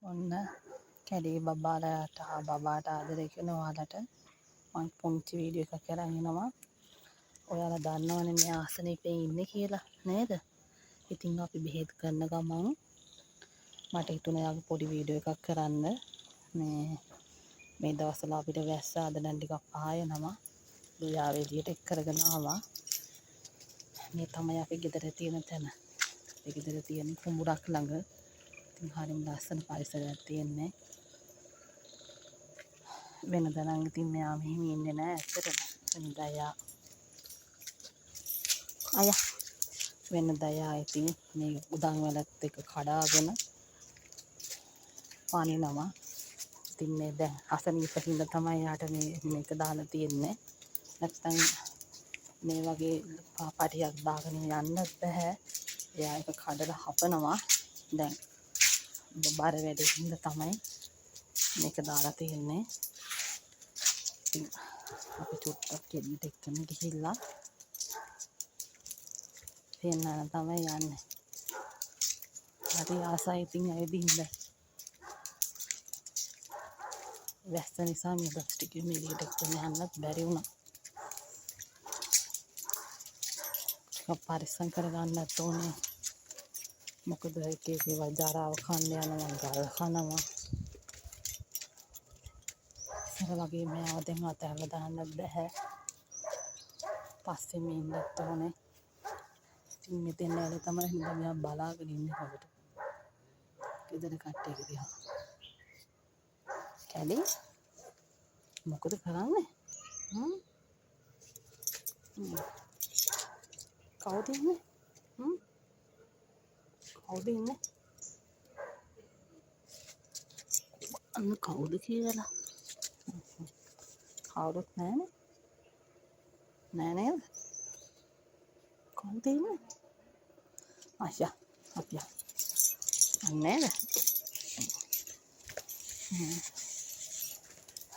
ඔන්න කැඩේ බබාලට බබාට ආදරය කරන ඔයාලට මම පුංචි වීඩියෝ එකක් අරන් එනවා. ඔයාලා දන්නවනේ මේ ආසනීපේ ඉන්නේ කියලා නේද? ඉතින් අපි බෙහෙත් කරන ගමන් මට හිතුණා යාගේ පොඩි වීඩියෝ එකක් කරන්න. මේ දවස්වල අපිට වැස්ස අද දැන් ටිකක් පායනවා. යාව එළියට එක් කරගෙන ආවා. මේ තමයි අපි ගෙදර තියෙන තැන. ඒ ගෙදර තියෙන කුඹුරක් ළඟ. ඉතින් හරිම ලස්සන පරිසරයක් තියෙන්නේ. වෙනදා නම් ඉතින් මෙයා මෙහෙම ඉන්නේ නැහැ ඇත්තටම. වෙනදා යා ඉතින් මේ උදන් වලත් එක කඩාගෙන පනිනවා. ඉතින් මේ දැන් අසනීප හින්දා තමයි යාට මේක දාලා තියෙන්නේ. නැත්තම් මේ වගේ පාපටියක් දාගෙන යන්නත් බෑ. එයා එක කඩලා හපනවා. දැන් බර වැඩේ හින්දා තමයි මේක දාලා තියෙන්නේ. ඉතින් අපි චුට්ටක් එළියට එක්කම ගිහිල්ලා පෙන්නන්න තමයි යන්නේ. හරි ආසයි ඉතින් ඇවිදින්න. වැස්ස නිසා මේ දවස් ටිකේ එළියට එක්කම යන්නත් බැරි වුණා. පරිස්සම් කරගන්නත් ඕනේ. මොකද එක එක වජාරාව කන්න යනවා ගල් කනවා. ඉතින් වගේ මෙයාව දැන් අතහැරලා දාන්නත් බෑ. පස්සේ මේ ඉන්නත් ඕනේ. ඉතින් මෙතෙන් ඇවිල්ලා තමයි හින්දා මෙයා බලාගෙන ඉන්නේ හොකට. ගෙදර කට්ටියක දිහා. කැලේ මොකද කරන්නේ? කවුද ඉන්නේ? කවුද ඉන්නේ? අන්න කවුද කියලා. කවුරුත් නැහනේ. නෑ නේද? කවුද ඉන්නේ? ආෂා අපියා. නේද?